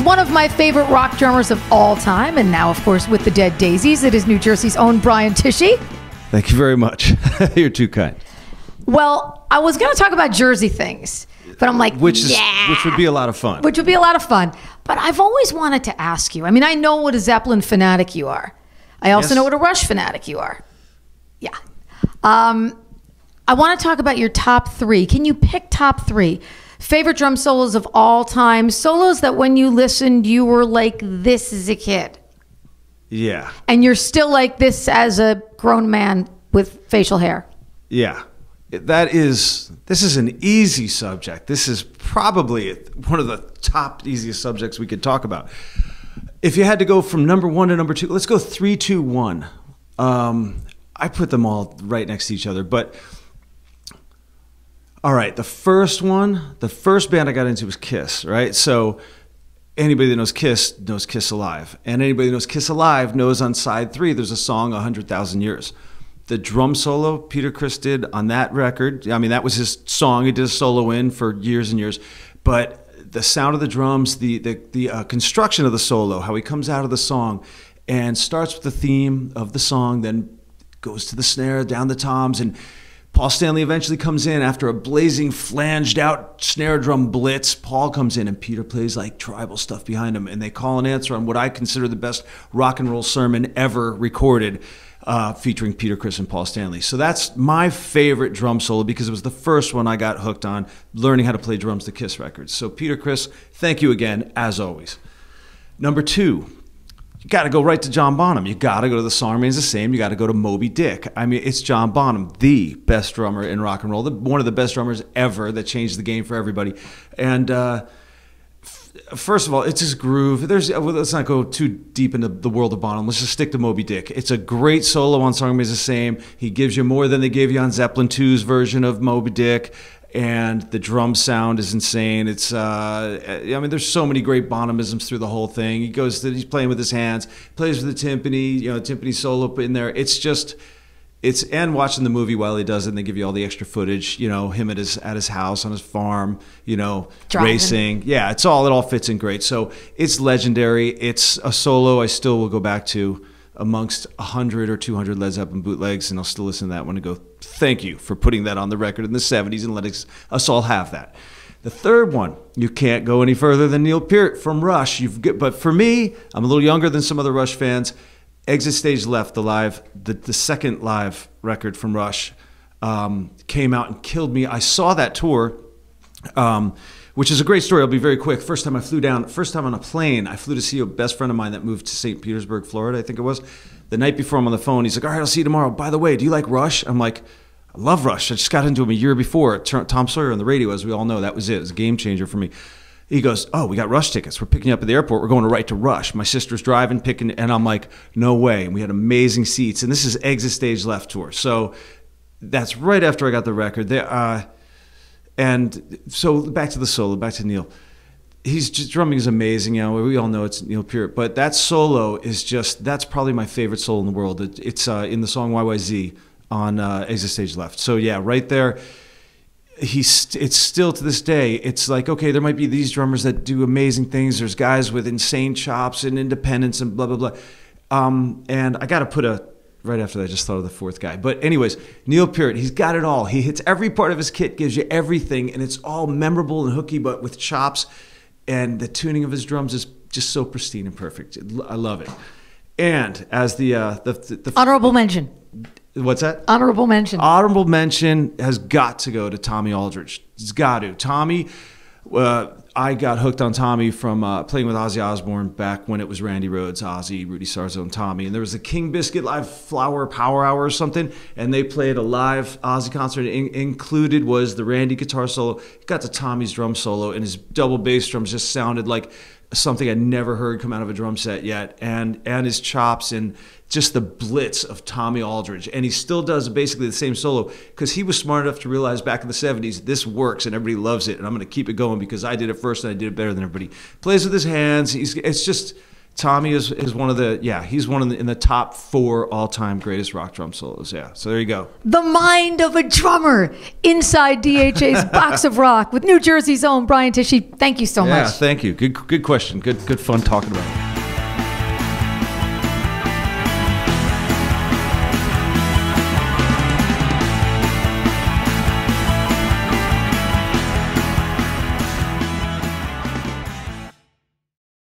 one of my favorite rock drummers of all time, and now, of course, with the Dead Daisies, it is New Jersey's own Brian Tichy. Thank you very much. You're too kind. Well, I was going to talk about Jersey things, but I'm like, which would be a lot of fun. Which would be a lot of fun. But I've always wanted to ask you. I mean, I know what a Zeppelin fanatic you are. I also know what a Rush fanatic you are. Yeah. I want to talk about your top three. Can you pick top three? Favorite drum solos of all time, solos that when you listened, you were like this as a kid. Yeah. And you're still like this as a grown man with facial hair. Yeah. This is an easy subject. This is probably one of the top easiest subjects we could talk about. If you had to go from number one to number two, let's go 3, 2, 1. I put them all right next to each other, but all right, the first band I got into was Kiss, right? So anybody that knows Kiss Alive. And anybody that knows Kiss Alive knows on side 3 there's a song, 100,000 Years. The drum solo Peter Criss did on that record, I mean, that was his song. He did a solo in for years and years. But the sound of the drums, the construction of the solo, how he comes out of the song and starts with the theme of the song, then goes to the snare, down the toms, and Paul Stanley eventually comes in after a blazing, flanged out snare drum blitz. Paul comes in and Peter plays like tribal stuff behind him, and they call an answer on what I consider the best rock and roll sermon ever recorded, featuring Peter Criss and Paul Stanley. So that's my favorite drum solo because it was the first one I got hooked on, learning how to play drums to Kiss records. So Peter Criss, thank you again, as always. Number 2. You got to go right to John Bonham. You got to go to The Song Remains the Same. You got to go to Moby Dick. I mean, it's John Bonham, the best drummer in rock and roll, one of the best drummers ever that changed the game for everybody. And first of all, it's his groove. Let's not go too deep into the world of Bonham. Let's just stick to Moby Dick. It's a great solo on Song Remains the Same. He gives you more than they gave you on Zeppelin 2's version of Moby Dick. And the drum sound is insane. It's, I mean, there's so many great Bonhamisms through the whole thing. He's playing with his hands, plays with the timpani, timpani solo in there. It's just, and watching the movie while he does it, and they give you all the extra footage, him at his house, on his farm, racing. Yeah, it all fits in great. So it's legendary. It's a solo I still will go back to amongst 100 or 200 Led Zeppelin bootlegs, and I'll still listen to that one and go, thank you for putting that on the record in the 70s and letting us all have that. The third one, you can't go any further than Neil Peart from Rush. But for me, I'm a little younger than some other Rush fans. Exit Stage Left, the second live record from Rush, came out and killed me. I saw that tour, which is a great story. I'll be very quick. First time on a plane, I flew to see a best friend of mine that moved to St. Petersburg, Florida, I think it was. The night before, I'm on the phone. He's like, all right, I'll see you tomorrow. By the way, do you like Rush? I'm like, I love Rush. I just got into him a year before. Tom Sawyer on the radio, as we all know. That was it. It was a game changer for me. He goes, oh, we got Rush tickets. We're picking you up at the airport. We're going right to Rush. My sister's driving, and I'm like, no way. And we had amazing seats. And this is Exit Stage Left tour. So that's right after I got the record. And so back to the solo, back to Neil. Drumming is amazing. We all know it's Neil Peart, but that solo is that's probably my favorite solo in the world. It's in the song YYZ on Exit Stage Left. So yeah, right there. It's still to this day, it's like, okay, there might be these drummers that do amazing things. There's guys with insane chops and independence and blah, blah, blah. And I got to put right after that, I just thought of the fourth guy. But anyways, Neil Peart, he's got it all. He hits every part of his kit, gives you everything, and it's all memorable and hooky, but with chops. And the tuning of his drums is just so pristine and perfect. I love it. And as the honorable mention. What's that? Honorable mention. Honorable mention has got to go to Tommy Aldridge. It's got to. Tommy, I got hooked on Tommy from playing with Ozzy Osbourne back when it was Randy Rhoads, Ozzy, Rudy Sarzo, and Tommy. And there was a King Biscuit Live Flower Power Hour or something, and they played a live Ozzy concert. Included was the Randy guitar solo. It got to Tommy's drum solo, and his double bass drums just sounded like something I'd never heard come out of a drum set yet, and his chops and just the blitz of Tommy Aldridge. And he still does basically the same solo because he was smart enough to realize back in the 70s, this works and everybody loves it, and I'm going to keep it going because I did it first and I did it better than everybody. Plays with his hands. It's just Tommy is one of the, he's one of in the top 4 all-time greatest rock drum solos. Yeah, so there you go. The mind of a drummer inside DHA's Box of Rock with New Jersey's own Brian Tichy. Thank you so much. Yeah, thank you. Good question. Good fun talking about it.